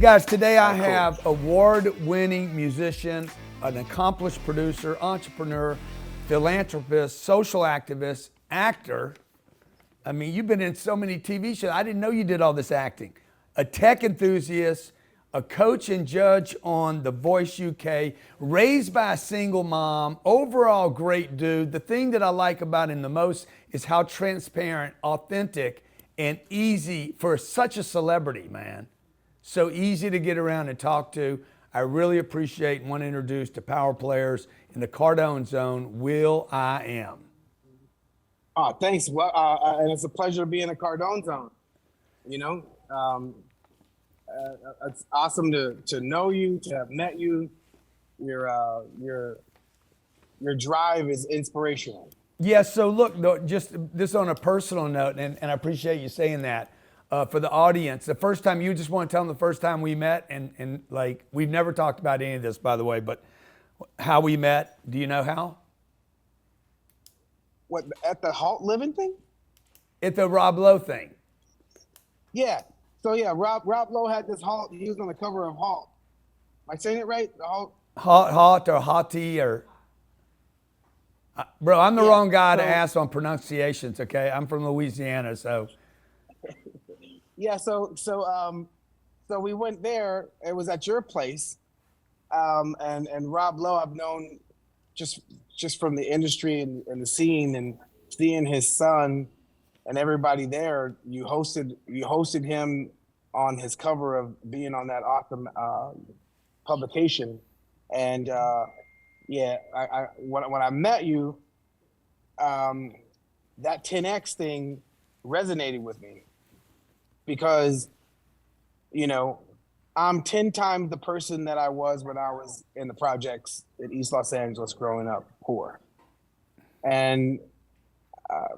guys, today I Cool. have award-winning musician, an accomplished producer, entrepreneur, philanthropist, social activist, actor. I mean, you've been in so many TV shows. I didn't know you did all this acting. A tech enthusiast, a coach and judge on The Voice UK, raised by a single mom, overall great dude. The thing that I like about him the most is how transparent, authentic, and easy for such a celebrity, man. So easy to get around and talk to. I really appreciate and want to introduce to Power Players in the Cardone Zone, Will.i.am. Oh, thanks. Well, and it's a pleasure to be in the Cardone Zone. You know, it's awesome to know you, to have met you. Your drive is inspirational. Yeah, so look, just this on a personal note, and I appreciate you saying that. For the audience, the first time, you just want to tell them the first time we met, and like, we've never talked about any of this, by the way, but how we met, do you know how? What, at the Halt Living thing? At the Rob Lowe thing. Yeah. So yeah, Rob Lowe had this Halt. He was on the cover of Halt. Am I saying it right? The Halt. Hot or hottie or... Bro, I'm the wrong guy to ask on pronunciations, okay? I'm from Louisiana, so... Yeah, so we went there. It was at your place, and Rob Lowe I've known just from the industry and the scene, and seeing his son and everybody there. You hosted him on his cover of being on that awesome publication, and when I met you, that 10X thing resonated with me. Because, you know, I'm 10 times the person that I was when I was in the projects in East Los Angeles growing up poor. And I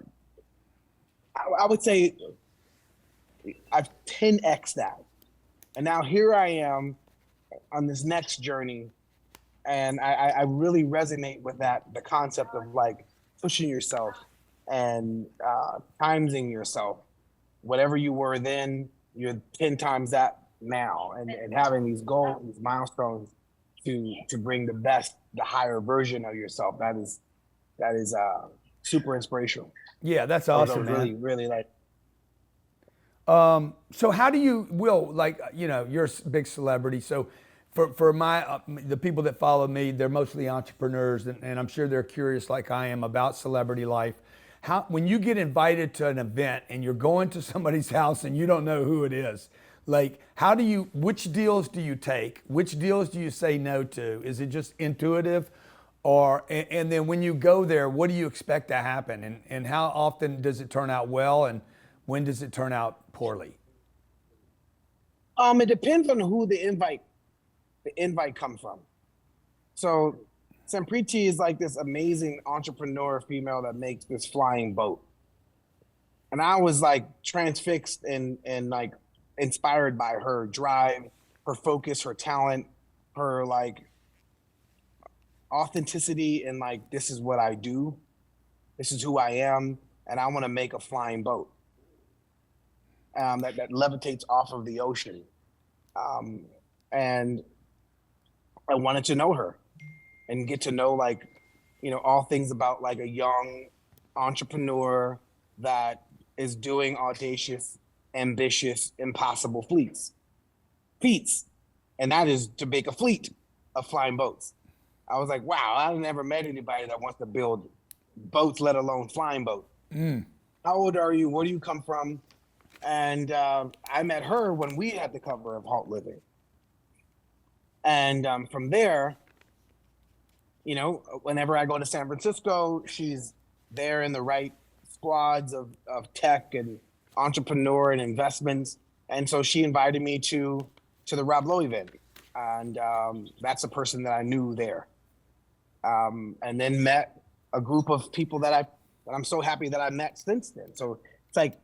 would say I've 10X that. And now here I am on this next journey. And I really resonate with that, the concept of like pushing yourself and timesing yourself. Whatever you were then, you're 10 times that now, and having these goals, these milestones to bring the higher version of yourself. That is super inspirational. Yeah, that's awesome, man. Really, really like. So how do you, Will, like, you know, you're a big celebrity. So for my the people that follow me, they're mostly entrepreneurs, and I'm sure they're curious like I am about celebrity life. When you get invited to an event and you're going to somebody's house and you don't know who it is, like, which deals do you take? Which deals do you say no to? Is it just intuitive? And then when you go there, what do you expect to happen? And how often does it turn out well? And when does it turn out poorly? It depends on who the invite come from. So Sampriti is like this amazing entrepreneur female that makes this flying boat. And I was like transfixed and like inspired by her drive, her focus, her talent, her like authenticity, and like, this is what I do. This is who I am. And I want to make a flying boat that levitates off of the ocean. And I wanted to know her and get to know, like, you know, all things about like a young entrepreneur that is doing audacious, ambitious, impossible feats. And that is to make a fleet of flying boats. I was like, wow, I've never met anybody that wants to build boats, let alone flying boats. How old are you? Where do you come from? And I met her when we had the cover of Halt Living. And from there, you know, whenever I go to San Francisco, she's there in the right squads of tech and entrepreneur and investments. And so she invited me to the Rob Lowe event. And that's a person that I knew there. And then met a group of people that I'm so happy that I met since then. So it's like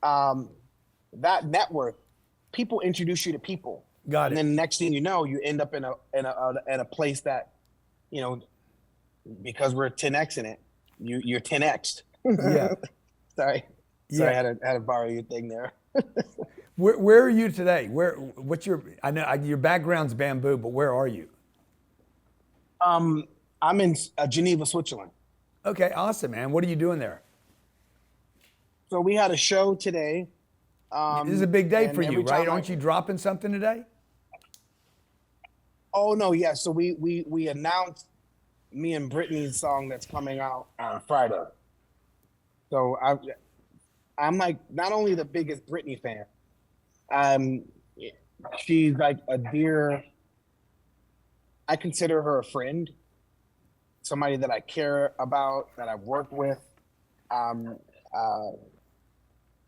that network, people introduce you to people. Got it. And then next thing you know, you end up in a place that, you know, because we're 10X in it, you're 10X'd. Yeah. Sorry. So I Yeah. had to borrow your thing there. Where are you today? What's your, I know your background's bamboo, but where are you? Um, I'm in Geneva, Switzerland. Okay, awesome, man. What are you doing there? So we had a show today. This is a big day for And you, every right? time Aren't you dropping something today? oh no, yeah. So we announced me and Brittany's song that's coming out on Friday. So I'm like not only the biggest Britney fan, um, she's like a dear. I consider her a friend, somebody that I care about, that I've worked with. Um, uh,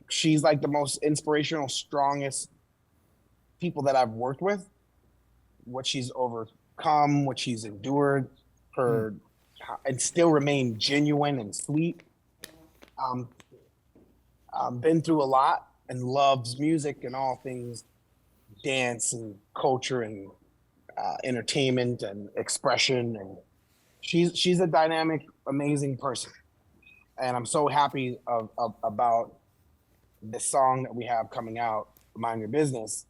she's like the most inspirational, strongest people that I've worked with. What she's overcome, what she's endured, her and still remain genuine and sweet. Um, been through a lot and loves music and all things dance and culture and entertainment and expression. And she's a dynamic, amazing person. And I'm so happy about the song that we have coming out, Mind Your Business.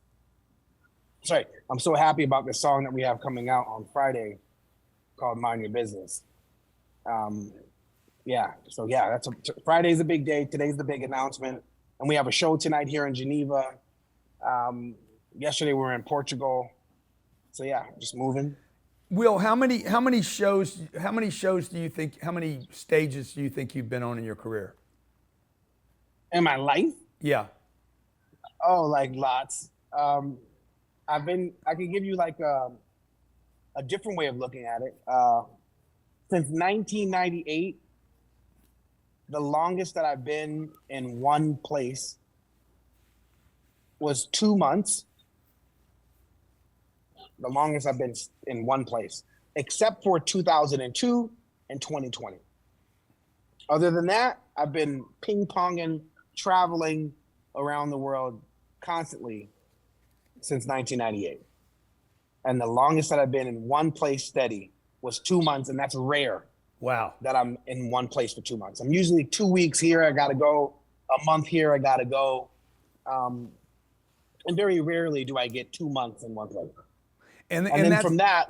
Sorry, I'm so happy about the song that we have coming out on Friday called Mind Your Business. Um, yeah, so yeah, Friday's a big day. Today's the big announcement. And we have a show tonight here in Geneva. Yesterday we were in Portugal. So yeah, just moving. Will, how many shows do you think, how many stages do you think you've been on in your career? In my life, Yeah. oh, like lots. I can give you like a different way of looking at it. Since 1998, the longest that I've been in one place was 2 months. The longest I've been in one place, except for 2002 and 2020. Other than that, I've been ping-ponging, traveling around the world constantly since 1998. And the longest that I've been in one place steady was 2 months, and that's rare Wow. that I'm in one place for 2 months. I'm usually 2 weeks here, I gotta go, a month here, I gotta go. And very rarely do I get 2 months in one place. And And then that's from that,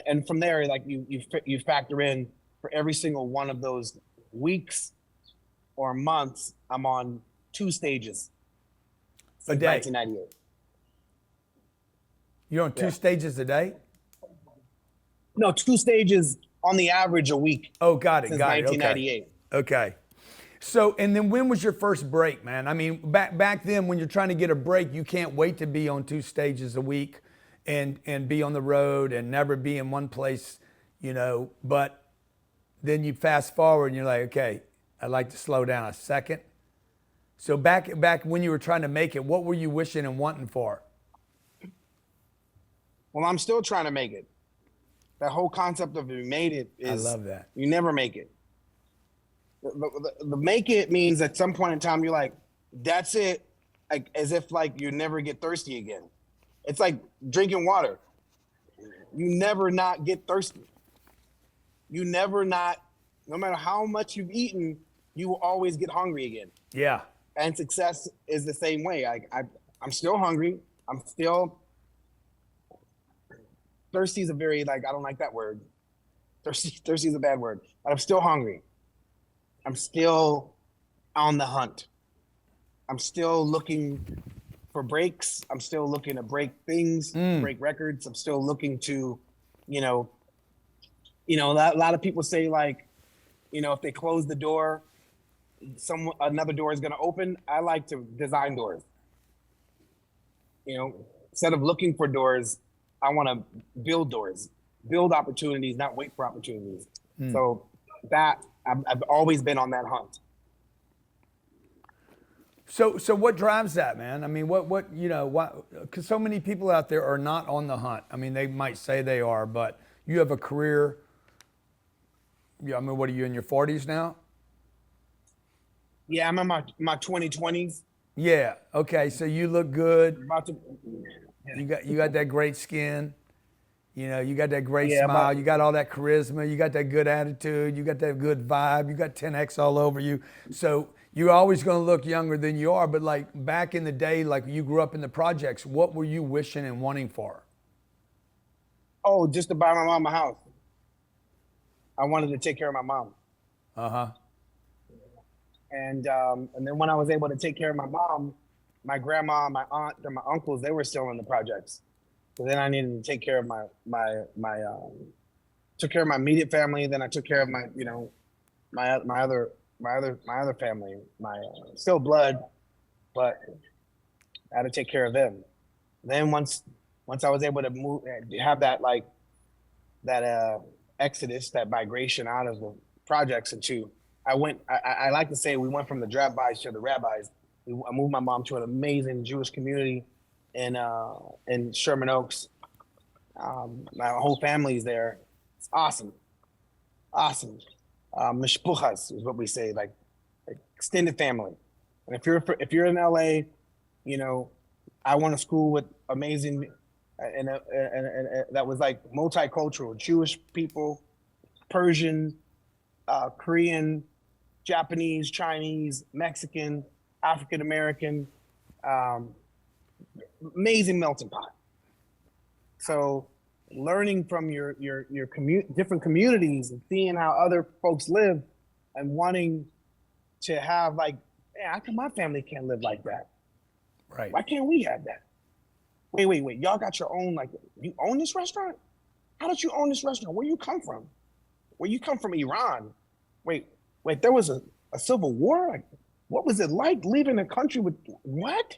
and from there, like you factor in for every single one of those weeks or months, I'm on 2 stages a since day. 1998. You're on two stages a day? No, 2 stages on the average a week Oh, got it. since Got it. 1998. Okay. So, and then when was your first break, man? I mean, back then when you're trying to get a break, you can't wait to be on 2 stages a week and be on the road and never be in one place, but then you fast forward and you're like, okay, I'd like to slow down a second. So back when you were trying to make it, what were you wishing and wanting for? Well, I'm still trying to make it. That whole concept of you made it is, I love that. You never make it. The make it means at some point in time, you're like, that's it. Like, as if like you never get thirsty again. It's like drinking water. You never not get thirsty. You never not, no matter how much you've eaten, you will always get hungry again. Yeah. And success is the same way. I'm still hungry. I'm still thirsty is a very I don't like that word. Thirsty is a bad word. But I'm still hungry. I'm still on the hunt. I'm still looking for breaks. I'm still looking to break things, break records. I'm still looking to, a lot of people say if they close the door, another door is going to open. I like to design doors. Instead of looking for doors, I want to build doors, build opportunities, not wait for opportunities. So that I've always been on that hunt. So what drives that, man? I mean, what because so many people out there are not on the hunt. I mean, they might say they are, but you have a career. Yeah, I mean, what are you in your 40s now? Yeah, I'm in my 2020s. Yeah. Okay. So you look good. About to, You got that great skin. You got that great Yeah, smile. You got all that charisma. You got that good attitude. You got that good vibe. You got 10X all over you. So You're always going to look younger than you are, but like back in the day, like you grew up in the projects, what were you wishing and wanting for? Oh, just to buy my mom a house. I wanted to take care of my mom. Uh-huh. And then when I was able to take care of my mom, my grandma, my aunt, and my uncles, they were still in the projects. So then I needed to take care of took care of my immediate family. Then I took care of my, my other family, my still blood, but I had to take care of them. Then once I was able to move, have that exodus, that migration out of the projects into, I like to say we went from the drive-bys to the rabbis. I moved my mom to an amazing Jewish community in Sherman Oaks. My whole family's there. It's awesome. Awesome. Mishpuchas is what we say, like extended family. And if you're in LA, I went to school with amazing and that was like multicultural, Jewish people, Persian, Korean, Japanese, Chinese, Mexican, African American, amazing melting pot. So learning from your different communities and seeing how other folks live and wanting to have like, how come my family can't live like that? Right. Why can't we have that? Wait. Y'all got your own, like, you own this restaurant? How did you own this restaurant? Where you come from? Where you come from, Iran? Wait, there was a civil war? Like, what was it like leaving a country with what?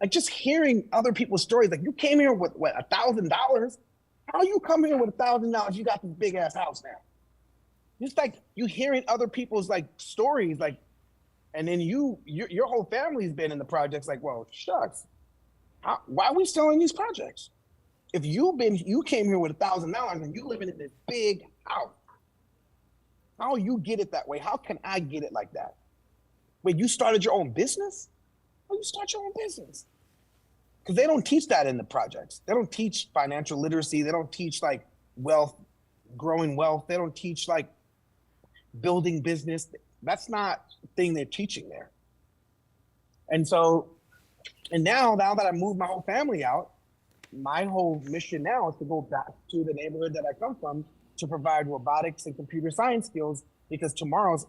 Like just hearing other people's stories. Like you came here with what, $1,000? How you come here with $1,000? You got this big ass house now. Just like you hearing other people's like stories, like, and then your whole family's been in the projects. Like, well, shucks. Why are we still in these projects? If you came here with $1,000 and you living in this big house, how you get it that way? How can I get it like that? Wait, you started your own business? How you start your own business? Because they don't teach that in the projects. They don't teach financial literacy. They don't teach like wealth, growing wealth. They don't teach like building business. That's not the thing they're teaching there. And now that I moved my whole family out, my whole mission now is to go back to the neighborhood that I come from to provide robotics and computer science skills, because tomorrow's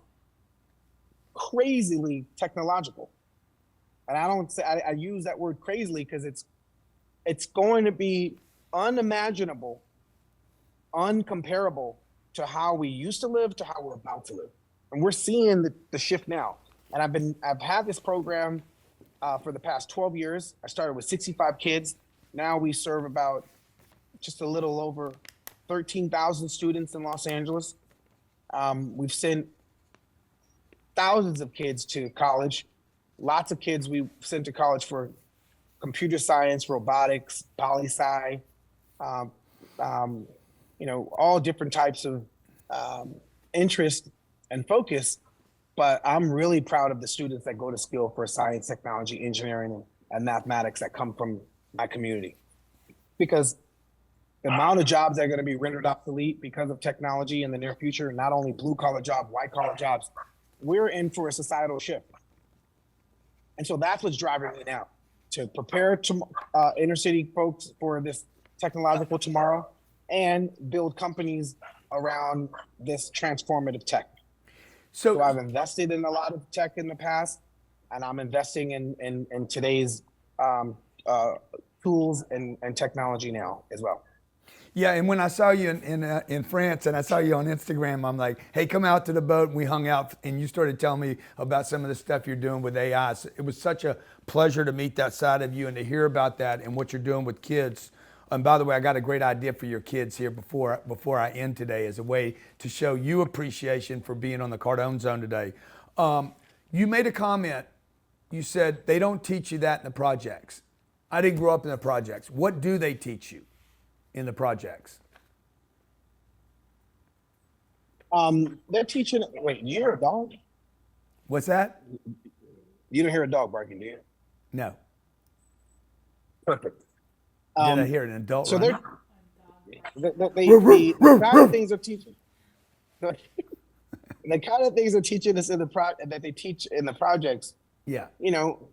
crazily technological. And I use that word crazily because it's going to be unimaginable, uncomparable to how we used to live to how we're about to live. And we're seeing the shift now. And I've had this program for the past 12 years. I started with 65 kids. Now we serve about just a little over 13,000 students in Los Angeles. We've sent thousands of kids to college. Lots of kids we sent to college for computer science, robotics, poli-sci, all different types of interest and focus. But I'm really proud of the students that go to school for science, technology, engineering, and mathematics that come from my community. Because the amount of jobs that are going to be rendered obsolete because of technology in the near future, not only blue collar jobs, white collar jobs, we're in for a societal shift. And so that's what's driving me now, to prepare inner city folks for this technological tomorrow and build companies around this transformative tech. So I've invested in a lot of tech in the past, and I'm investing in today's tools and technology now as well. Yeah, and when I saw you in France and I saw you on Instagram, I'm like, hey, come out to the boat, and we hung out, and you started telling me about some of the stuff you're doing with AI. So it was such a pleasure to meet that side of you and to hear about that and what you're doing with kids. And by the way, I got a great idea for your kids here before I end today as a way to show you appreciation for being on the Cardone Zone today. You made a comment. You said they don't teach you that in the projects. I didn't grow up in the projects. What do they teach you in the projects? They're teaching. Wait, you hear a dog? What's that? You don't hear a dog barking, do you? No. Perfect. Did I hear an adult? So running? the kind of things are teaching. the kind of things they're teaching us in that they teach in the projects, Yeah. you know,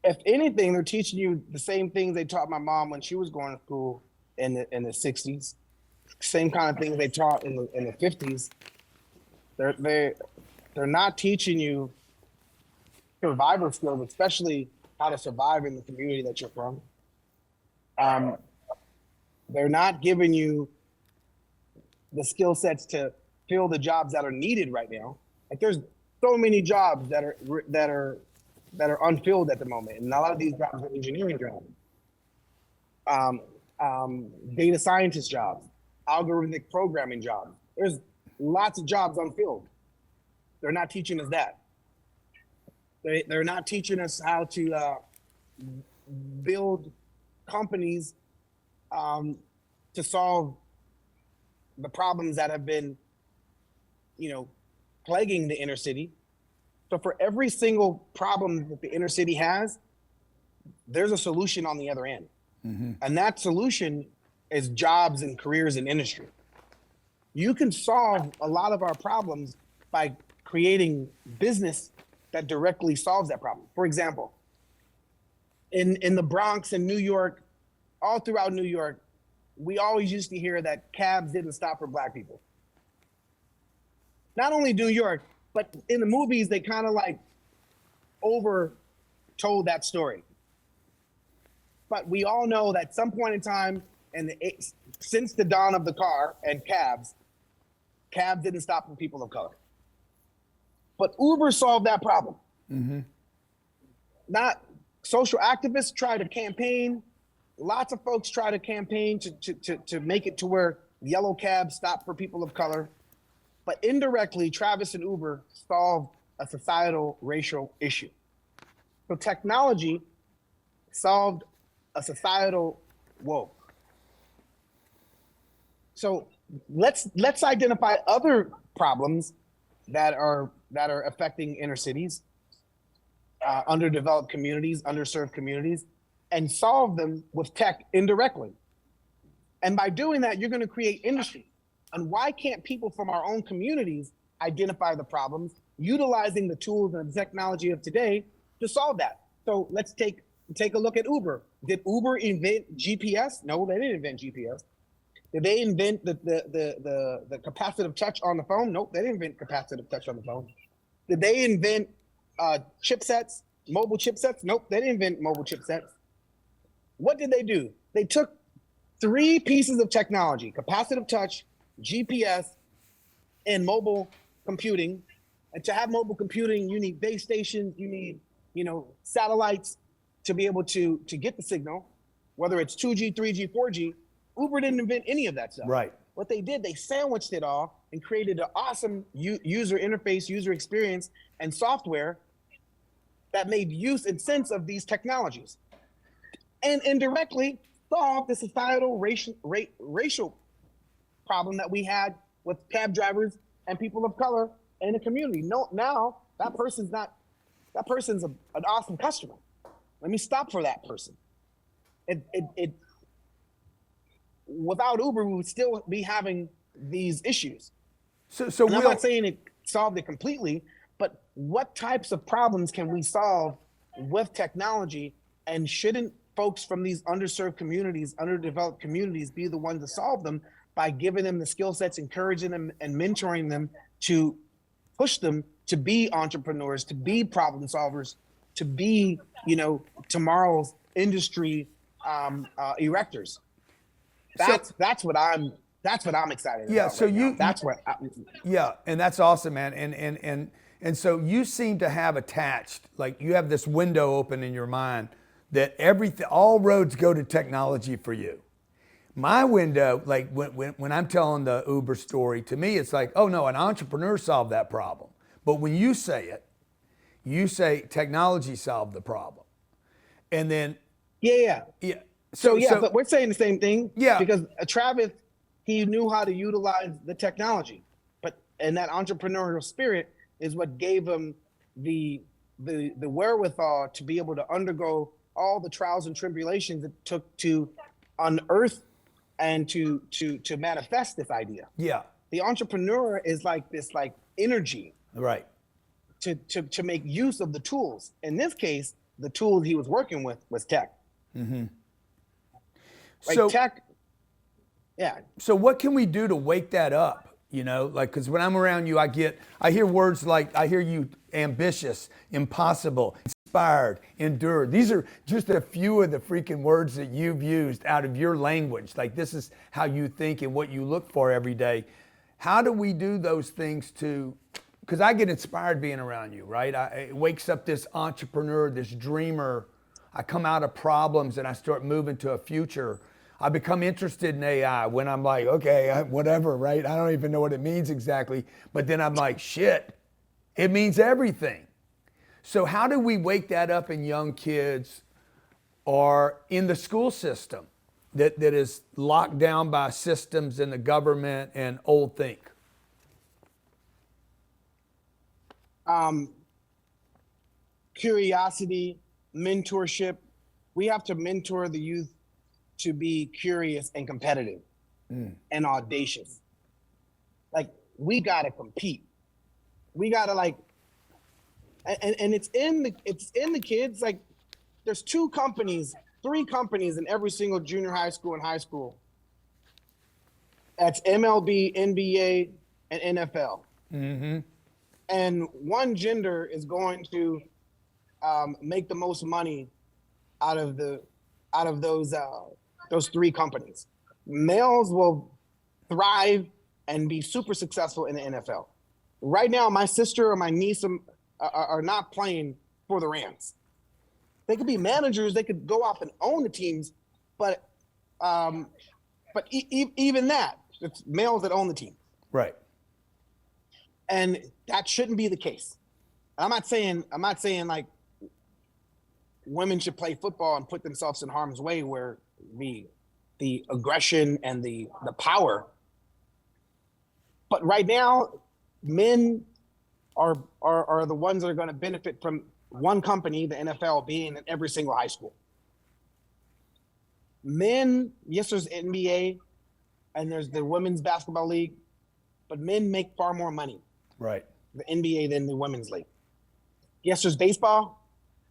if anything, they're teaching you the same things they taught my mom when she was going to school in the 60s. Same kind of things they taught in the 50s. They're not teaching you survival skills, especially how to survive in the community that you're from. They're not giving you the skill sets to fill the jobs that are needed right now. Like there's so many jobs that are unfilled at the moment, and a lot of these jobs are engineering jobs, data scientist jobs, algorithmic programming jobs. There's lots of jobs unfilled. They're not teaching us that. They're not teaching us how to build companies to solve the problems that have been, plaguing the inner city. So for every single problem that the inner city has, there's a solution on the other end. Mm-hmm. And that solution is jobs and careers in industry. You can solve a lot of our problems by creating business that directly solves that problem. For example, in the Bronx and New York, all throughout New York, we always used to hear that cabs didn't stop for Black people. Not only New York, but in the movies, they kind of like over told that story. But we all know that some point in time, since the dawn of the car and cabs didn't stop for people of color. But Uber solved that problem. Mm-hmm. Not social activists try to campaign. Lots of folks try to campaign to make it to where yellow cabs stop for people of color. But indirectly, Travis and Uber solved a societal racial issue. So technology solved a societal woe. So let's identify other problems that are affecting inner cities, underdeveloped communities, underserved communities, and solve them with tech indirectly. And by doing that, you're going to create industry. And why can't people from our own communities identify the problems, utilizing the tools and the technology of today to solve that? So let's take a look at Uber. Did Uber invent GPS? No, they didn't invent GPS. Did they invent the capacitive touch on the phone? Nope, they didn't invent capacitive touch on the phone. Did they invent chipsets, mobile chipsets? Nope, they didn't invent mobile chipsets. What did they do? They took 3 pieces of technology: capacitive touch, GPS, and mobile computing. And to have mobile computing, you need base stations, you need, satellites to be able to get the signal, whether it's 2G, 3G, 4G. Uber didn't invent any of that stuff. Right. What they did, they sandwiched it all and created an awesome user interface, user experience, and software that made use and sense of these technologies, and indirectly solved the societal racial problem that we had with cab drivers and people of color in the community. No, now that person's an awesome customer. Let me stop for that person. It without Uber, we would still be having these issues. So I'm not saying it solved it completely, but what types of problems can we solve with technology? And shouldn't folks from these underserved communities, underdeveloped communities, be the ones to solve them by giving them the skill sets, encouraging them, and mentoring them to push them to be entrepreneurs, to be problem solvers, to be, tomorrow's industry erectors? That's what I'm excited about. Yeah. So right and that's awesome, man. And so you seem to have attached, like you have this window open in your mind that all roads go to technology for you. My window, like when I'm telling the Uber story, to me, it's like, oh no, an entrepreneur solved that problem. But when you say technology solved the problem. And then. Yeah. So but we're saying the same thing. Yeah. Because Travis, he knew how to utilize the technology, and that entrepreneurial spirit is what gave him the wherewithal to be able to undergo all the trials and tribulations it took to unearth and to manifest this idea. Yeah. The entrepreneur is like this like energy Right. to make use of the tools. In this case, the tool he was working with was tech. Mm-hmm. Like So, tech, yeah. so what can we do to wake that up? You know, like, because when I'm around you, I hear words like, I hear you ambitious, impossible, inspired, endure. These are just a few of the freaking words that you've used out of your language. Like, this is how you think and what you look for every day. How do we do those things because I get inspired being around you, right? It wakes up this entrepreneur, this dreamer. I come out of problems and I start moving to a future. I become interested in AI when I'm like, okay, whatever, right? I don't even know what it means exactly. But then I'm like, shit, it means everything. So how do we wake that up in young kids or in the school system that is locked down by systems in the government and old think? Curiosity, mentorship. We have to mentor the youth to be curious and competitive and audacious. Like, we gotta compete. We gotta like, and it's in the kids. Like, there's 3 companies in every single junior high school and high school. That's MLB, NBA, and NFL. Mm-hmm. And one gender is going to make the most money out of those 3 companies. Males will thrive and be super successful in the NFL. Right now, my sister or my niece are not playing for the Rams. They could be managers. They could go off and own the teams, but even that, it's males that own the team. Right. And that shouldn't be the case. I'm not saying like women should play football and put themselves in harm's way where the aggression and the power. But right now, men are the ones that are going to benefit from one company, the NFL, being in every single high school. Men, yes, there's NBA and there's the women's basketball league, but men make far more money, Right. the NBA, than the women's league. Yes, there's baseball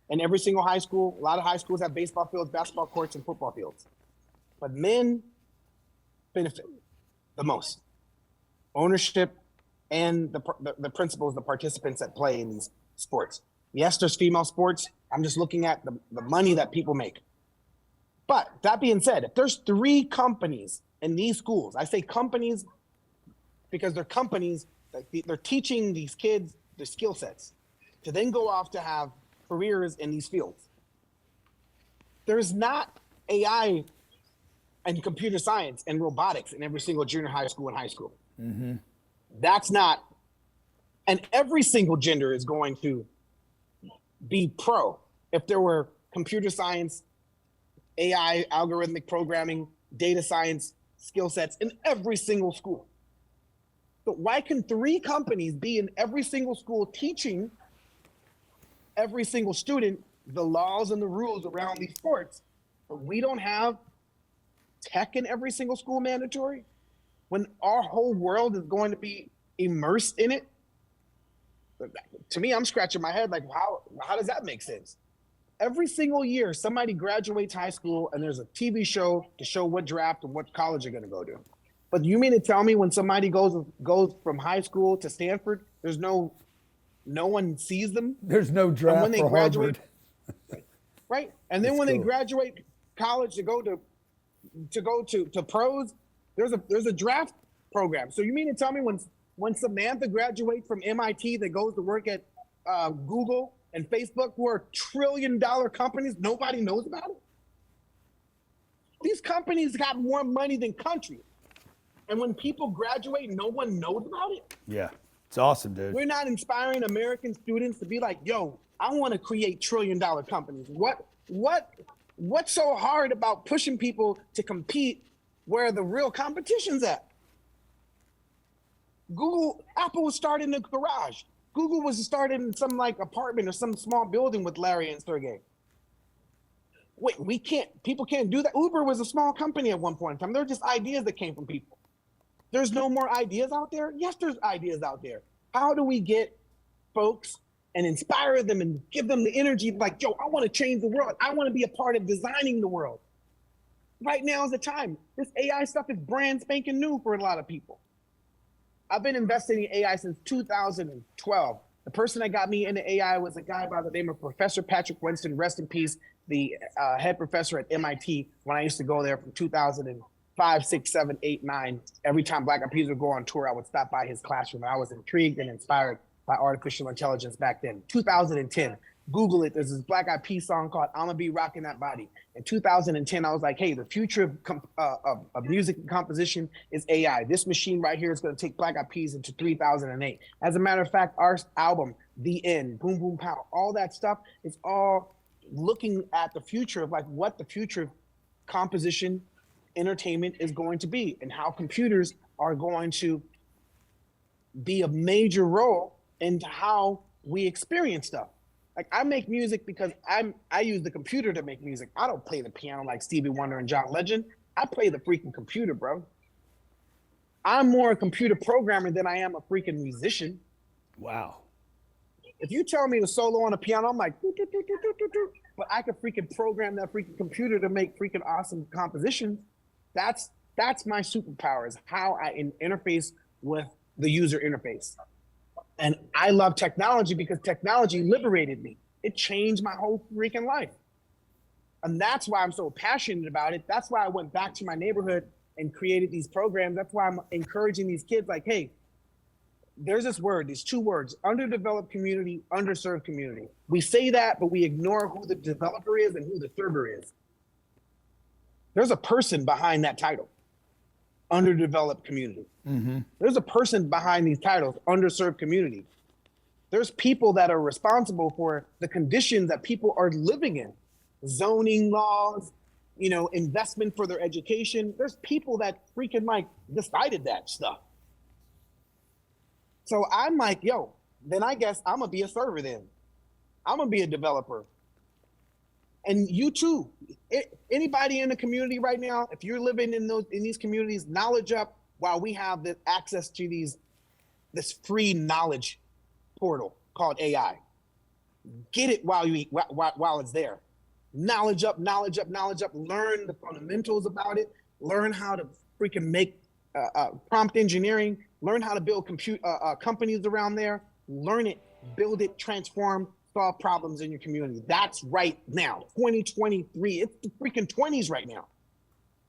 in every single high school. A lot of high schools have baseball fields, basketball courts, and football fields. But men benefit the most. Ownership and the principals, the participants that play in these sports. Yes, there's female sports. I'm just looking at the money that people make. But that being said, if there's 3 companies in these schools, I say companies because they're companies, they're teaching these kids the skill sets to then go off to have careers in these fields. There's not AI and computer science and robotics in every single junior high school and high school. Mm-hmm. That's not, and every single gender is going to be pro if there were computer science, AI, algorithmic programming, data science skill sets in every single school. But why can 3 companies be in every single school teaching every single student the laws and the rules around these sports, but we don't have tech in every single school mandatory when our whole world is going to be immersed in it? To me, I'm scratching my head like, how does that make sense? Every single year, somebody graduates high school and there's a TV show to show what draft and what college they're going to go to. But you mean to tell me when somebody goes from high school to Stanford, there's no one sees them? There's no draft and when they for graduate, Harvard. right? And then That's when cool. they graduate college to go to pros, there's a draft program. So you mean to tell me when Samantha graduates from MIT that goes to work at Google and Facebook, who are trillion-dollar companies, nobody knows about it? These companies got more money than countries. And when people graduate, no one knows about it? Yeah. It's awesome, dude. We're not inspiring American students to be like, yo, I want to create trillion-dollar companies. What's so hard about pushing people to compete where the real competition's at? Apple was started in a garage. Google was started in some like apartment or some small building with Larry and Sergey. Wait, people can't do that. Uber was a small company at one point in time. They're just ideas that came from people. There's no more ideas out there? Yes, there's ideas out there. How do we get folks and inspire them and give them the energy like, yo, I want to change the world. I want to be a part of designing the world. Right now is the time. This AI stuff is brand spanking new for a lot of people. I've been investing in AI since 2012. The person that got me into AI was a guy by the name of Professor Patrick Winston, rest in peace, the head professor at MIT when I used to go there from 2005, 6, 7, 8, 9. Every time Black Eyed Peas would go on tour, I would stop by his classroom. I was intrigued and inspired by artificial intelligence back then. 2010, Google it. There's this Black Eyed Peas song called "I'ma Be Rocking That Body." In 2010, I was like, hey, the future of music and composition is AI. This machine right here is going to take Black Eyed Peas into 3008. As a matter of fact, our album, The End, Boom Boom Pow, all that stuff is all looking at the future of like what the future of composition, entertainment is going to be and how computers are going to be a major role into how we experience stuff. Like I make music because I use the computer to make music. I don't play the piano like Stevie Wonder and John Legend. I play the freaking computer, bro. I'm more a computer programmer than I am a freaking musician. Wow. If you tell me to solo on a piano, I'm like, doo, doo, doo, doo, doo, doo, doo. But I could freaking program that freaking computer to make freaking awesome compositions. That's my superpower, is how I interface with the user interface. And I love technology because technology liberated me. It changed my whole freaking life. And that's why I'm so passionate about it. That's why I went back to my neighborhood and created these programs. That's why I'm encouraging these kids like, hey, there's this word, these two words, underdeveloped community, underserved community. We say that, but we ignore who the developer is and who the server is. There's a person behind that title, underdeveloped community. Mm-hmm. There's a person behind these titles, underserved community. There's people that are responsible for the conditions that people are living in, zoning laws, investment for their education. There's people that freaking like decided that stuff. So I'm like, yo, then I guess I'm gonna be a server then. I'm gonna be a developer. And you too, anybody in the community right now, if you're living in these communities, knowledge up while we have the access to this free knowledge portal called AI. Get it while it's there. Knowledge up, knowledge up, knowledge up. Learn the fundamentals about it. Learn how to freaking make prompt engineering. Learn how to build companies around there. Learn it, build it, transform, solve problems in your community. That's right now, 2023. It's the freaking 20s right now.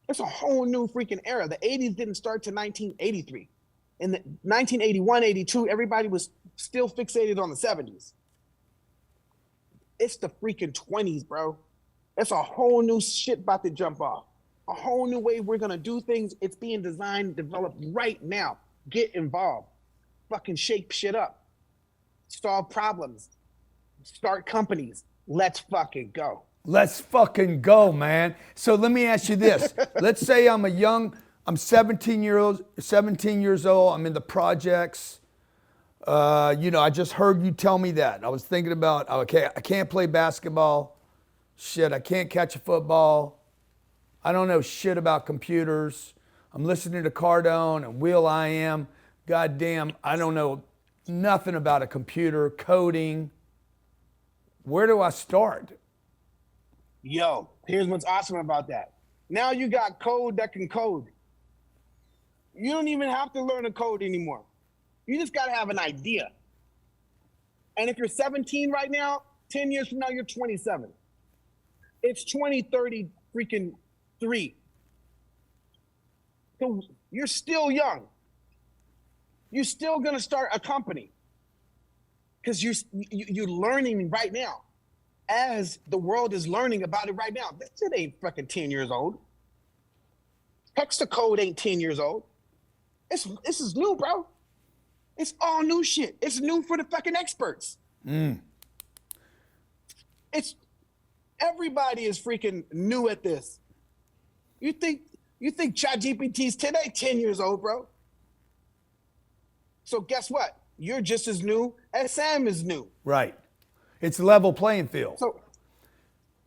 It's a whole new freaking era. The 80s didn't start to 1983. In the 1981, 82, everybody was still fixated on the 70s. It's the freaking 20s, bro. It's a whole new shit about to jump off. A whole new way we're gonna do things. It's being designed, developed right now. Get involved. Fucking shake shit up. Solve problems. Start companies. Let's fucking go. Let's fucking go, man. So let me ask you this. Let's say I'm 17 years old. I'm in the projects. I just heard you tell me that. I was thinking about, okay, I can't play basketball. Shit, I can't catch a football. I don't know shit about computers. I'm listening to Cardone and Will.i.am. Goddamn, I don't know nothing about a computer, coding. Where do I start? Yo, here's what's awesome about that. Now you got code that can code. You don't even have to learn to code anymore. You just got to have an idea. And if you're 17 right now, 10 years from now, you're 27. It's 2030 freaking 3. So you're still young. You're still going to start a company because you're learning right now. As the world is learning about it right now. This shit ain't fucking 10 years old. Text to code ain't 10 years old. This is new, bro. It's all new shit. It's new for the fucking experts. Everybody is freaking new at this. You think ChatGPT's 10 years old, bro? So guess what? You're just as new as Sam is new. Right. It's a level playing field. So,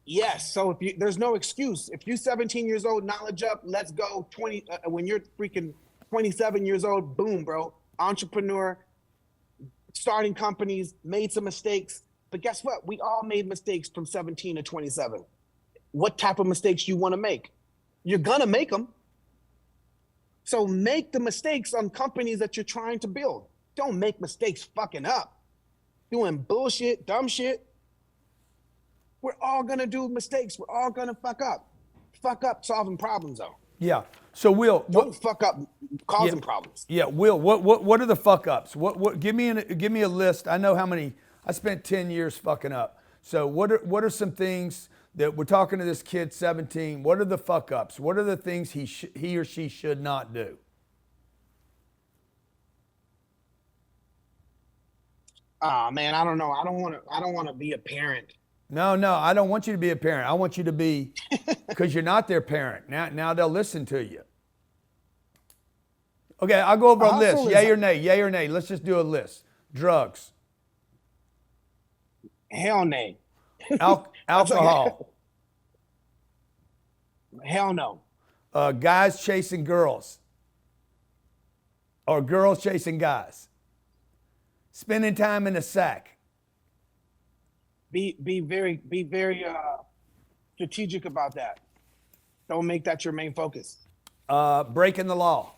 yes. So there's no excuse. If you're 17 years old, knowledge up, let's go. 20 when you're freaking 27 years old, boom, bro, entrepreneur, starting companies, made some mistakes. But guess what? We all made mistakes from 17 to 27. What type of mistakes you want to make? You're going to make them. So make the mistakes on companies that you're trying to build. Don't make mistakes fucking up, doing bullshit, dumb shit. We're all going to do mistakes. We're all going to fuck up. Fuck up solving problems, though. Yeah. So Will, Don't fuck up causing problems. Yeah, Will, what are the fuck ups? What give me a list. I know how many. I spent 10 years fucking up. So what are some things that we're talking to this kid 17? What are the fuck ups? What are the things he or she should not do? Man, I don't know. I don't want to be a parent. No, I don't want you to be a parent. I want you to be, because you're not their parent. Now they'll listen to you. Okay, I'll go over a list. Yay or nay? Yay or nay? Let's just do a list. Drugs. Hell nay. Alcohol. Hell no. Guys chasing girls. Or girls chasing guys. Spending time in a sack. Be very strategic about that. Don't make that your main focus. Breaking the law.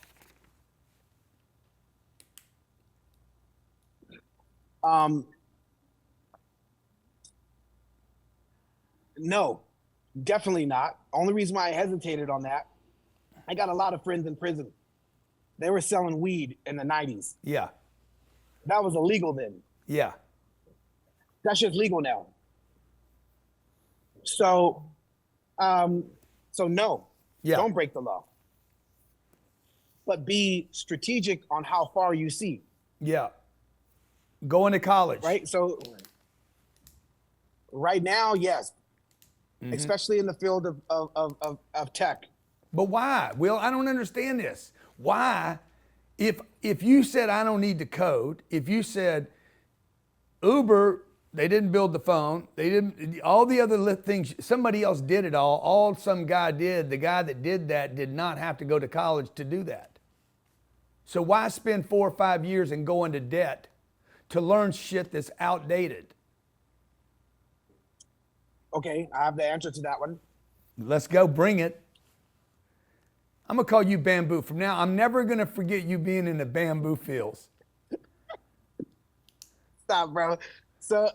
No, definitely not. Only reason why I hesitated on that, I got a lot of friends in prison. They were selling weed in the 90s. Yeah. That was illegal then. Yeah. That's just legal now. So no, Yeah. Don't break the law. But be strategic on how far you see. Yeah. Going to college. Right? So right now, yes. Mm-hmm. Especially in the field of tech. But why? Will, I don't understand this. Why? If you said I don't need to code, if you said Uber, they didn't build the phone, they didn't, all the other things, somebody else did it all some guy did, the guy that did that did not have to go to college to do that. So why spend 4 or 5 years and go into debt to learn shit that's outdated? Okay, I have the answer to that one. Let's go, bring it. I'm gonna call you Bamboo. From now, I'm never gonna forget you being in the bamboo fields. Stop, bro. So,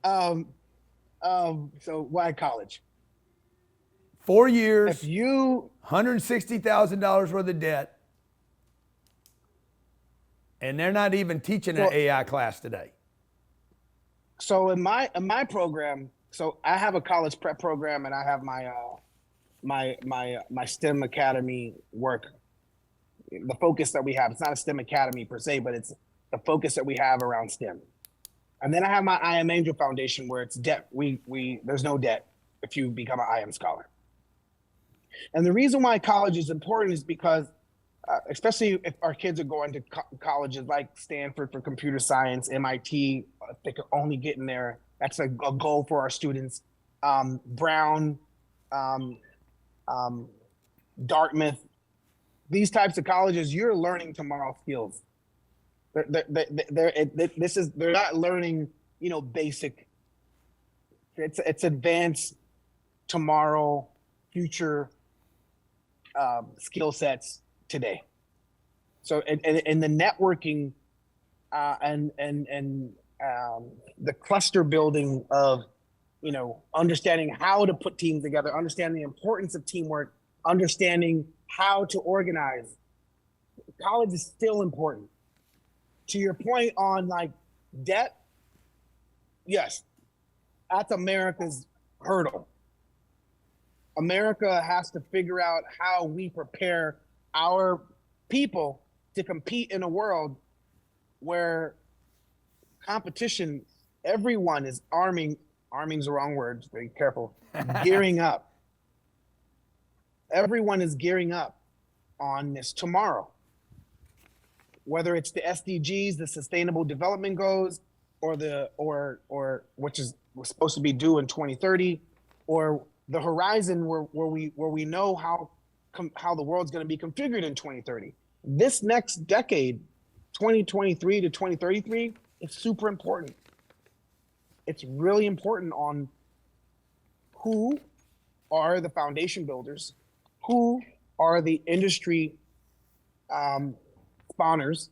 so why college? 4 years, if you $160,000 worth of debt, and they're not even teaching an AI class today. So in my program, so I have a college prep program, and I have my STEM Academy work. The focus that we have, it's not a STEM Academy per se, but it's the focus that we have around STEM. And then I have my I.am Angel Foundation, where it's debt. There's no debt if you become an I.am scholar. And the reason why college is important is because, especially if our kids are going to colleges like Stanford for computer science, MIT, if they could only get in there, that's a goal for our students. Brown, Dartmouth, these types of colleges, you're learning tomorrow skills. They're not learning, basic. It's advanced tomorrow, future skill sets today. So, and the networking and the cluster building of, understanding how to put teams together, understanding the importance of teamwork, understanding how to organize. College is still important. To your point on debt, yes, that's America's hurdle. America has to figure out how we prepare our people to compete in a world where competition, everyone is arming's the wrong word, be careful, gearing up. Everyone is gearing up on this tomorrow. Whether it's the SDGs, the Sustainable Development Goals, or which is supposed to be due in 2030, or the horizon where we know how how the world's going to be configured in 2030. This next decade, 2023 to 2033, is super important. It's really important on who are the foundation builders, who are the industry spawners.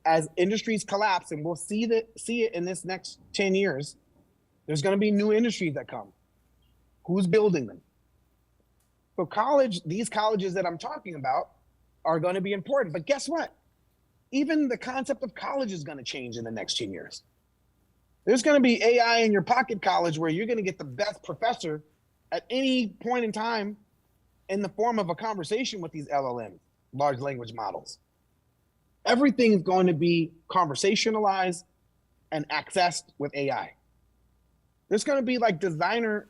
As industries collapse, and we'll see it in this next 10 years, there's going to be new industries that come. Who's building them? So these colleges that I'm talking about are going to be important. But guess what? Even the concept of college is going to change in the next 10 years. There's going to be AI in your pocket college where you're going to get the best professor at any point in time in the form of a conversation with these LLMs, large language models. Everything is going to be conversationalized and accessed with AI. There's going to be like designer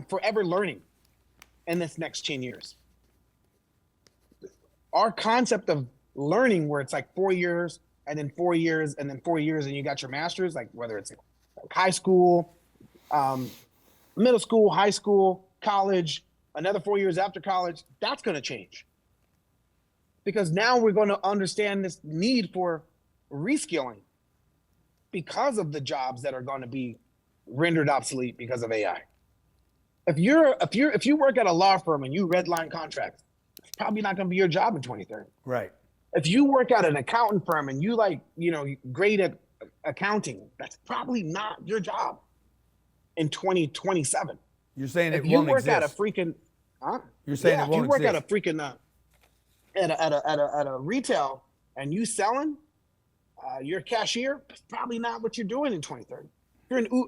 forever learning in this next 10 years. Our concept of learning, where it's like 4 years and then 4 years and then 4 years and you got your master's, like whether it's like high school, middle school, high school, college, another 4 years after college, that's going to change. Because now we're going to understand this need for reskilling because of the jobs that are going to be rendered obsolete because of AI. If you work at a law firm and you redline contracts, it's probably not going to be your job in 2030. Right. If you work at an accountant firm and you great at accounting, that's probably not your job in 2027. You're saying if it you won't work exist. at a freaking, You're saying it if won't you work exist. at a freaking at a retail and you selling, you're a cashier, it's probably not what you're doing in 2030.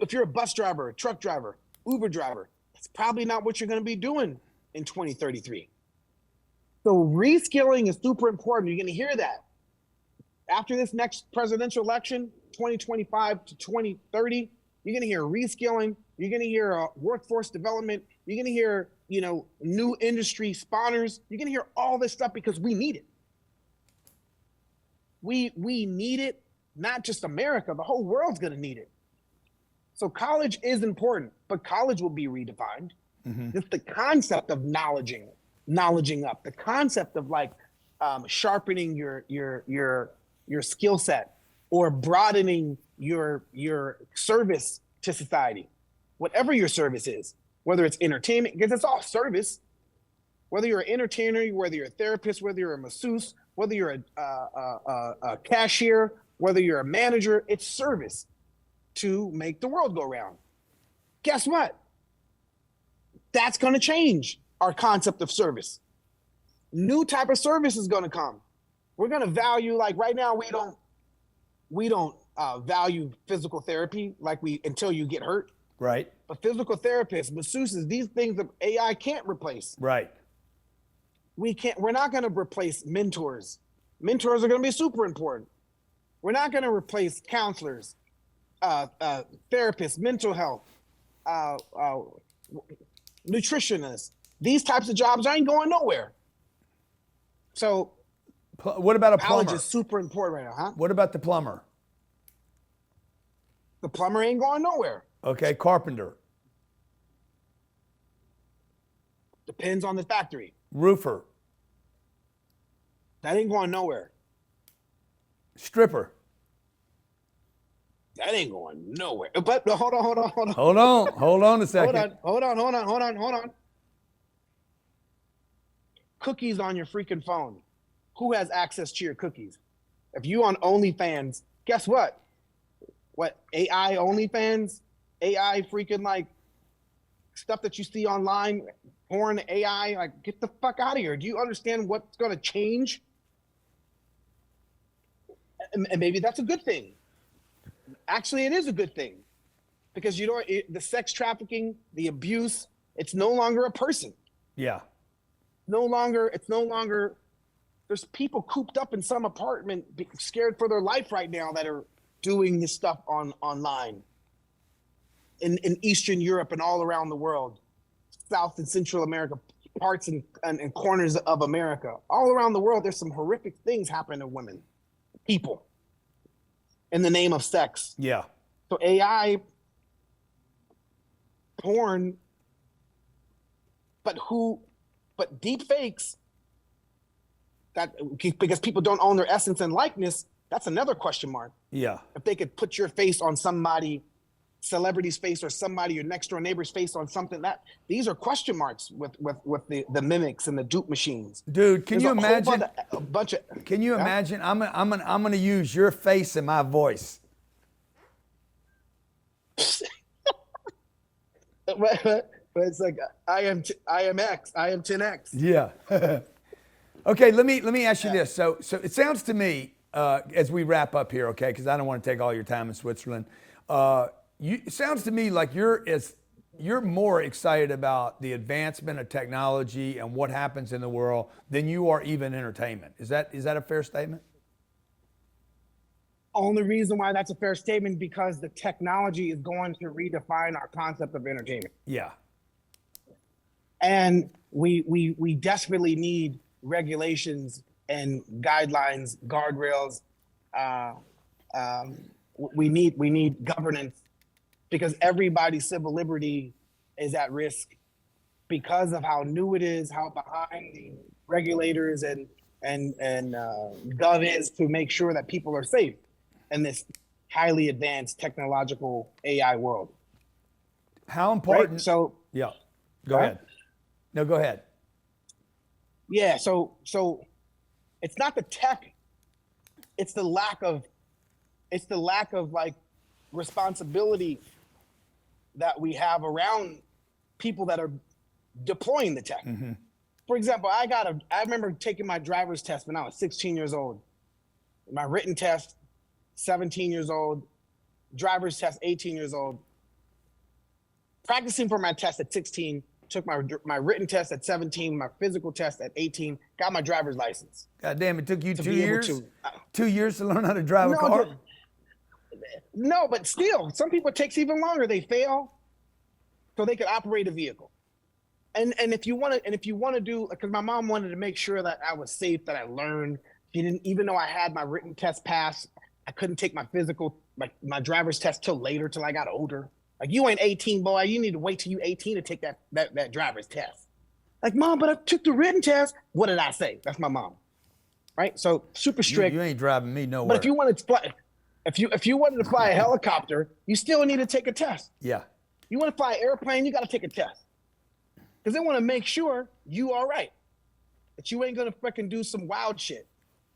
If you're a bus driver, a truck driver, Uber driver, it's probably not what you're going to be doing in 2033. So reskilling is super important. You're going to hear that. After this next presidential election, 2025 to 2030, you're going to hear reskilling. You're going to hear workforce development. You're going to hear, new industry spawners. You're going to hear all this stuff because we need it. We need it, not just America. The whole world's going to need it. So college is important, but college will be redefined. Mm-hmm. Just the concept of knowledging up, the concept of sharpening your skill set or broadening your service to society, whatever your service is, whether it's entertainment, because it's all service. Whether you're an entertainer, whether you're a therapist, whether you're a masseuse, whether you're a cashier, whether you're a manager, it's service to make the world go round. Guess what? That's going to change our concept of service. New type of service is going to come. We're going to value, like right now, we don't value physical therapy until you get hurt. Right. But physical therapists, masseuses, these things that AI can't replace. Right. We're not going to replace mentors. Mentors are going to be super important. We're not going to replace counselors, therapists, mental health, nutritionists. These types of jobs ain't going nowhere. So what about a plumber? College is super important right now, huh? What about the plumber? The plumber ain't going nowhere. Okay, carpenter. Depends on the factory. Roofer. That ain't going nowhere. Stripper. That ain't going nowhere. But hold on. Hold on a second. Hold on. Cookies on your freaking phone. Who has access to your cookies? If you on OnlyFans, guess what? What, AI OnlyFans? AI freaking stuff that you see online, porn, AI, get the fuck out of here. Do you understand what's going to change? And maybe that's a good thing. Actually, it is a good thing because the sex trafficking, the abuse, it's no longer a person. Yeah. It's no longer, there's people cooped up in some apartment scared for their life right now that are doing this stuff online in Eastern Europe and all around the world, South and Central America, parts and corners of America. All around the world, there's some horrific things happening to women, people, in the name of sex. Yeah. So AI, porn, but who But deep fakes, that because people don't own their essence and likeness, that's another question mark. Yeah. If they could put your face on somebody, celebrity's face, or somebody, your next door neighbor's face on something, that these are question marks with the mimics and the dupe machines. Dude, can you imagine? A bunch of. Can you imagine? I'm gonna use your face and my voice. But it's like I am X, I am 10X. Yeah. Okay, let me ask you this. So it sounds to me as we wrap up here, okay, because I don't want to take all your time in Switzerland. It sounds to me like you're more excited about the advancement of technology and what happens in the world than you are even entertainment. Is that a fair statement? Only reason why that's a fair statement because the technology is going to redefine our concept of entertainment. Yeah. And we desperately need regulations and guidelines, guardrails. We need governance because everybody's civil liberty is at risk because of how new it is, how behind the regulators and gov is to make sure that people are safe in this highly advanced technological AI world. How important? Right? So yeah, go ahead. No, go ahead. Yeah, so it's not the tech, it's the lack of like responsibility that we have around people that are deploying the tech. Mm-hmm. For example, I remember taking my driver's test when I was 16 years old. My written test, 17 years old, driver's test, 18 years old. Practicing for my test at 16, took my written test at 17, my physical test at 18, got my driver's license. God damn, it took you 2 years? 2 years to learn how to drive a car? No, but still, some people it takes even longer. They fail so they can operate a vehicle. And if you want to do, because my mom wanted to make sure that I was safe, that I learned. She didn't, even though I had my written test passed, I couldn't take my physical, my driver's test till I got older. Like, you ain't 18, boy. You need to wait till you 18 to take that driver's test. Like, Mom, but I took the written test. What did I say? That's my mom, right? So super strict. You ain't driving me nowhere. But if you wanted to fly, if you wanted to fly a helicopter, you still need to take a test. Yeah. You want to fly an airplane, you got to take a test, because they want to make sure you all right, that you ain't gonna freaking do some wild shit.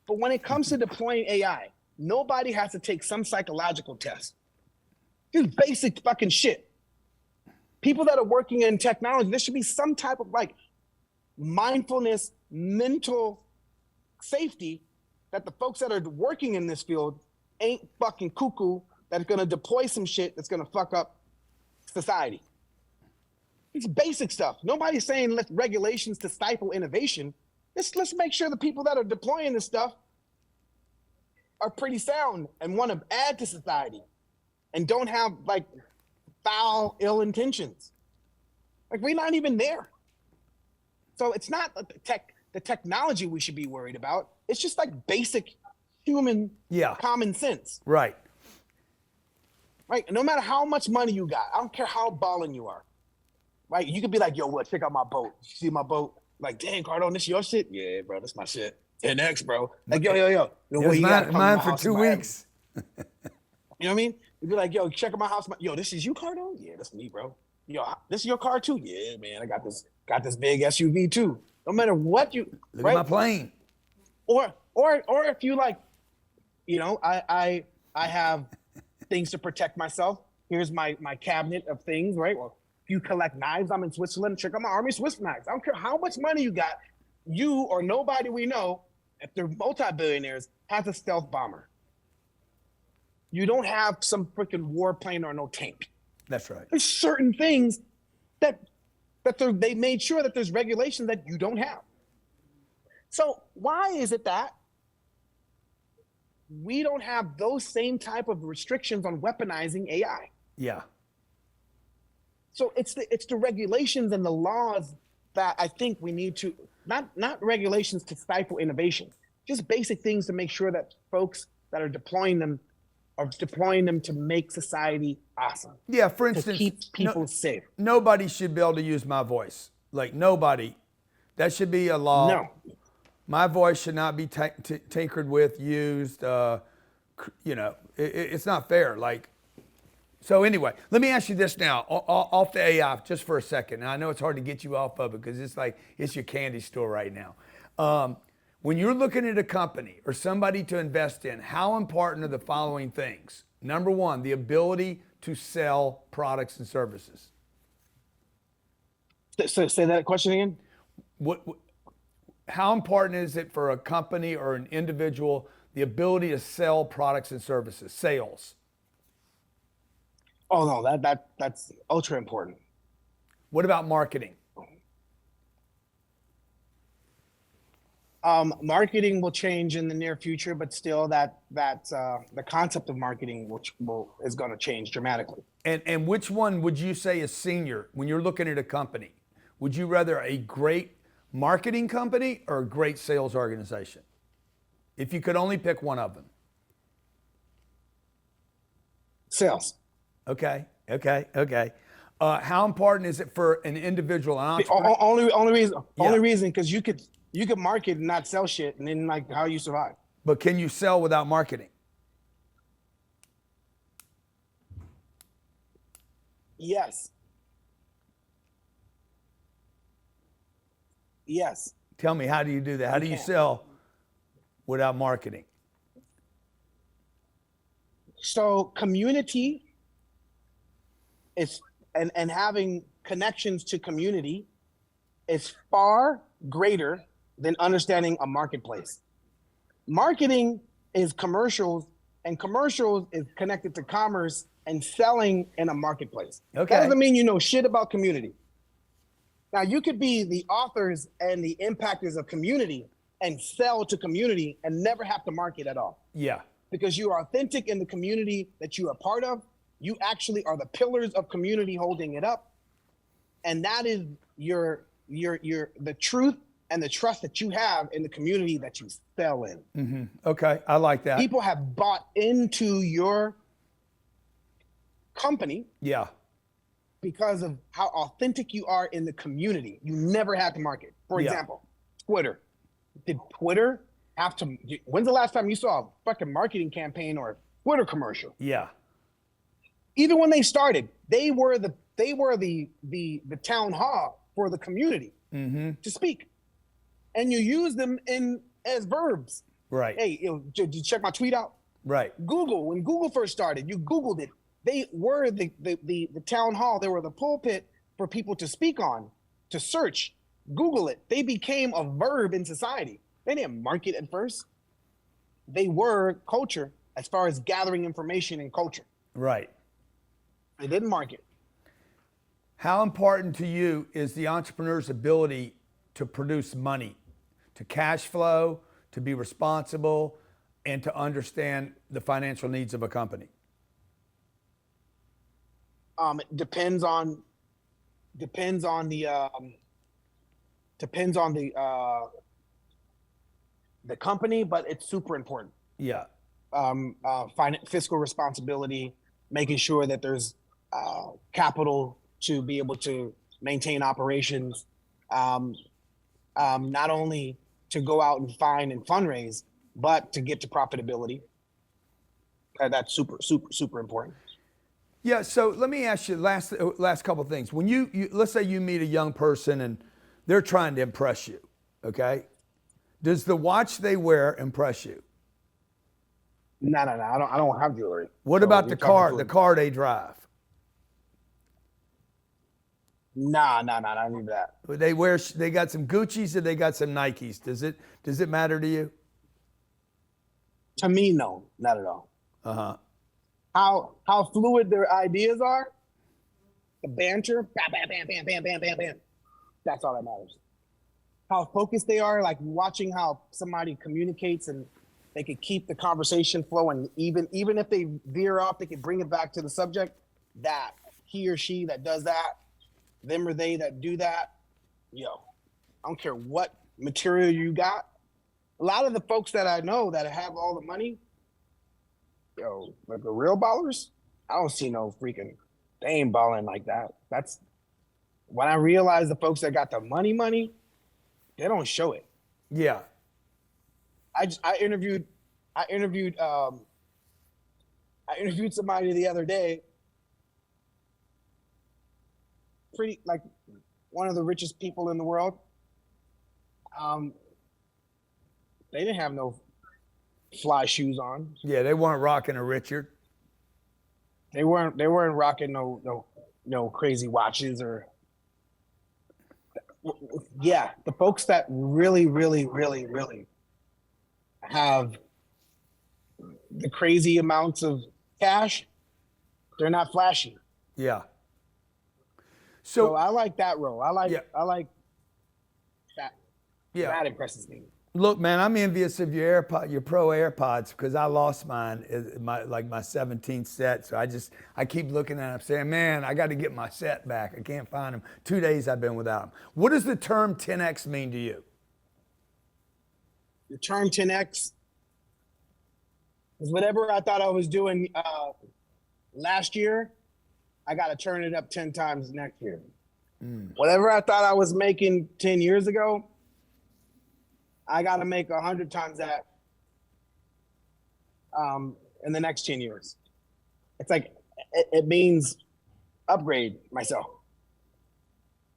But when it comes to deploying AI, nobody has to take some psychological test. Just basic fucking shit. People that are working in technology, there should be some type of like mindfulness, mental safety that the folks that are working in this field ain't fucking cuckoo that's gonna deploy some shit that's gonna fuck up society. It's basic stuff. Nobody's saying let's regulations to stifle innovation. Let's make sure the people that are deploying this stuff are pretty sound and want to add to society and don't have like foul, ill intentions. Like, we're not even there. So it's not the technology we should be worried about. It's just like basic human common sense. Right. Right. No matter how much money you got, I don't care how ballin' you are. Right. You could be like, yo, what? Check out my boat. You see my boat? Like, dang, Cardone, this your shit? Yeah, bro, this my shit. 10X, bro. Like, yo. It was mine for 2 weeks. You know what I mean? You'd be like, yo, check out my house. Yo, this is you, Cardone? Yeah, that's me, bro. Yo, this is your car too? Yeah, man, I got this big SUV too. No matter what you look at my plane. Or if you like, you know, I have things to protect myself. Here's my cabinet of things, right? Well, if you collect knives, I'm in Switzerland, check out my Army Swiss knives. I don't care how much money you got, you or nobody we know, if they're multi-billionaires, has a stealth bomber. You don't have some freaking warplane or no tank. That's right. There's certain things that they made sure that there's regulations that you don't have. So why is it that we don't have those same type of restrictions on weaponizing AI? Yeah. So it's the regulations and the laws that I think we need to, not regulations to stifle innovation, just basic things to make sure that folks that are deploying them to make society awesome. Yeah, for instance, to keep people safe. Nobody should be able to use my voice. Like, nobody That should be a law. No. My voice should not be tinkered with, used. It's not fair. Like, so anyway, let me ask you this now, off the AI just for a second. And I know it's hard to get you off of it because it's like it's your candy store right now. When you're looking at a company or somebody to invest in, how important are the following things? Number one, the ability to sell products and services. So say that question again. How important is it for a company or an individual the ability to sell products and services, sales? Oh no, that's ultra important. What about marketing? Marketing will change in the near future, but still the concept of marketing is going to change dramatically. And which one would you say is senior when you're looking at a company? Would you rather a great marketing company or a great sales organization? If you could only pick one of them. Sales. Okay. How important is it for an individual, an entrepreneur? Only reason because you could market and not sell shit, and then like how you survive. But can you sell without marketing? Yes. Tell me, how do you do that? How do you sell without marketing? So community is and having connections to community is far greater than understanding a marketplace. Marketing is commercials, and commercials is connected to commerce and selling in a marketplace. Okay. That doesn't mean you know shit about community. Now you could be the authors and the impactors of community and sell to community and never have to market at all. Yeah. Because you are authentic in the community that you are part of. You actually are the pillars of community holding it up. And that is the truth and the trust that you have in the community that you sell in. Mm-hmm. Okay, I like that. People have bought into your company. Yeah. Because of how authentic you are in the community. You never had to market. For example, Twitter. Did Twitter have to, when's the last time you saw a fucking marketing campaign or a Twitter commercial? Yeah. Even when they started, they were the town hall for the community to speak. And you use them as verbs. Right. Hey, did you check my tweet out? Right. Google, when Google first started, you Googled it. They were the town hall. They were the pulpit for people to speak on, to search, Google it. They became a verb in society. They didn't market at first. They were culture as far as gathering information and culture. Right. They didn't market. How important to you is the entrepreneur's ability to produce money, to cash flow, to be responsible, and to understand the financial needs of a company? It depends on the company, but it's super important. Yeah. Fiscal responsibility, making sure that there's capital to be able to maintain operations, not only to go out and find and fundraise, but to get to profitability. That's super important. Yeah, so let me ask you last couple of things. When you let's say you meet a young person and they're trying to impress you, okay? Does the watch they wear impress you? No. I don't have jewelry. What about the car they drive? Nah, I don't need that. They got some Gucci's and they got some Nikes. Does it matter to you? To me, no, not at all. Uh-huh. How fluid their ideas are, the banter, bam, bam, bam, bam, bam, bam, bam, bam. That's all that matters. How focused they are, like watching how somebody communicates and they could keep the conversation flowing. Even if they veer off, they could bring it back to the subject. That he or she that does that, them or they that do that, I don't care what material you got. A lot of the folks that I know that have all the money, like the real ballers, I don't see no freaking, they ain't balling like that. That's when I realized the folks that got the money, They don't show it. Yeah. I interviewed somebody the other day, pretty like one of the richest people in the world. They didn't have no fly shoes on. Yeah, they weren't rocking a Richard. They weren't rocking no crazy watches or yeah, the folks that really have the crazy amounts of cash, they're not flashy. Yeah. So So I like that role. I like Yeah. that. yeah. That impresses me. Look, man, I'm envious of your Pro AirPods, because I lost mine my 17th set. So I keep looking at them saying, man, I got to get my set back. I can't find them. 2 days I've been without them. What does the term 10X mean to you? The term 10X is whatever I thought I was doing last year, I got to turn it up 10 times next year. Whatever I thought I was making 10 years ago, I got to make 100 times that in the next 10 years. It's like, it means upgrade myself.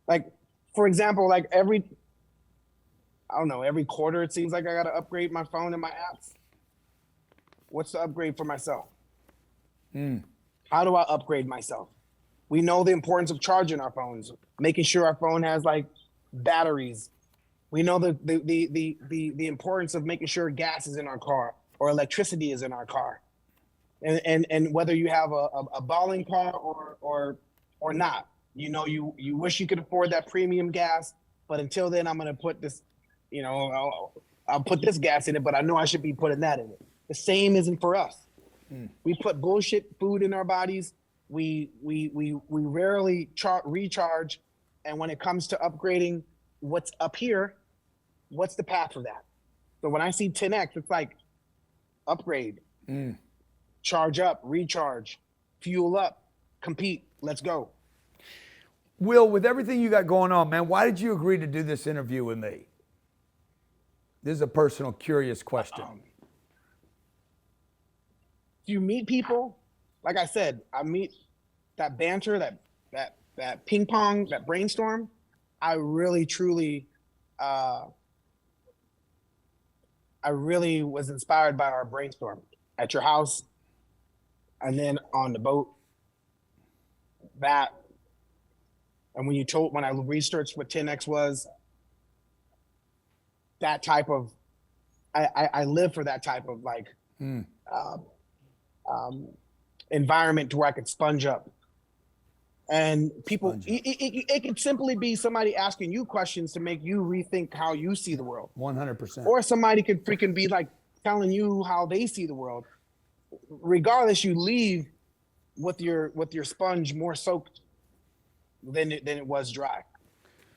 Like, for example, like every quarter, it seems like I got to upgrade my phone and my apps. What's the upgrade for myself? How do I upgrade myself? We know the importance of charging our phones, making sure our phone has like batteries. We know the importance of making sure gas is in our car or electricity is in our car, and whether you have a balling car or not. You know, you wish you could afford that premium gas, but until then, I'm gonna put this, I'll put this gas in it, but I know I should be putting that in it. The same isn't for us. We put bullshit food in our bodies. We rarely recharge, and when it comes to upgrading what's up here, what's the path for that? So when I see 10X, it's like upgrade, charge up, recharge, fuel up, compete, let's go. Will, with everything you got going on, man, why did you agree to do this interview with me? This is a personal, curious question. You meet people, like I said, I meet that banter, that ping pong, that brainstorm. I really, truly, I really was inspired by our brainstorm at your house and then on the boat. That, and when I researched what 10X was, that type of, I live for that type of like, environment to where I could sponge up. And people, it could simply be somebody asking you questions to make you rethink how you see the world. 100%. Or somebody could freaking be like telling you how they see the world. Regardless, you leave with your sponge more soaked than it was dry.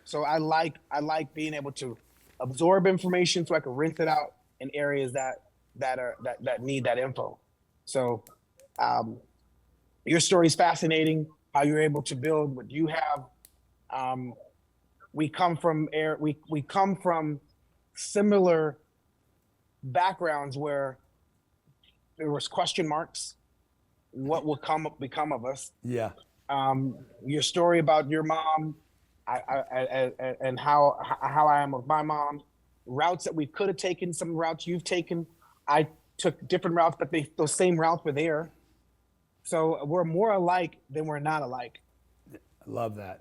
So I like being able to absorb information so I can rinse it out in areas that need that info. So your story is fascinating, how you're able to build what you have. We come from similar backgrounds where there was question marks. What will become of us? Yeah. Your story about your mom, and how I am with my mom, routes that we could have taken, some routes you've taken. I took different routes, but those same routes were there. So we're more alike than we're not alike. I love that.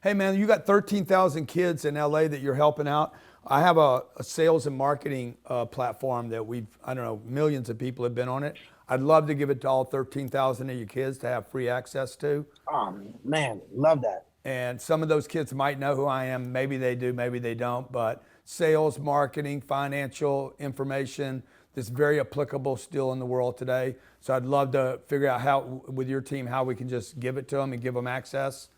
Hey man, you got 13,000 kids in LA that you're helping out. I have a sales and marketing platform that millions of people have been on it. I'd love to give it to all 13,000 of your kids to have free access to. Man, love that. And some of those kids might know who I am. Maybe they do, maybe they don't. But sales, marketing, financial information, that's very applicable still in the world today. So I'd love to figure out how, with your team, how we can just give it to them and give them access.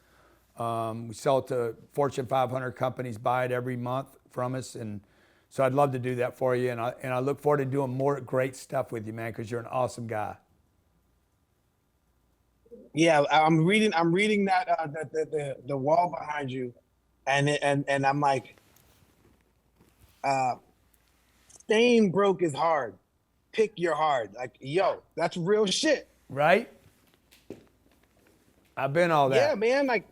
We sell it to Fortune 500 companies, buy it every month from us. And so I'd love to do that for you. And I look forward to doing more great stuff with you, man, because you're an awesome guy. Yeah, I'm reading that the wall behind you, and I'm like, staying broke is hard. Pick your hard. Like, yo, that's real shit. Right? I've been all that. Yeah, man. Like,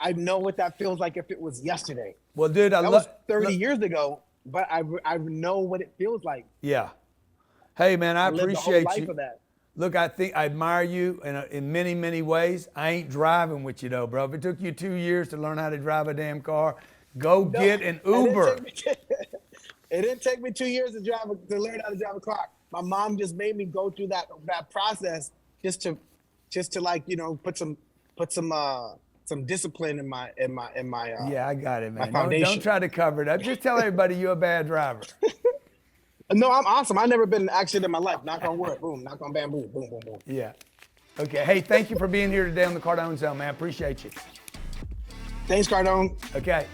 I know what that feels like if it was yesterday. Well, dude, That was 30 years ago, but I know what it feels like. Yeah. Hey, man, I lived the whole appreciate life you. of that. Look, I think I admire you in many, many ways. I ain't driving with you though, bro. If it took you 2 years to learn how to drive a damn car, go get an Uber. It didn't take me 2 years to learn how to drive a car. My mom just made me go through that process just to like, you know, put some discipline in my Yeah, I got it, man. Don't foundation. try to cover it up. Just tell everybody you're a bad driver. No, I'm awesome. I've never been in an accident in my life. Knock on wood. Boom. Knock on bamboo. Boom, boom, boom. Yeah. Okay. Hey, thank you for being here today on the Cardone Zone, man. Appreciate you. Thanks, Cardone. Okay.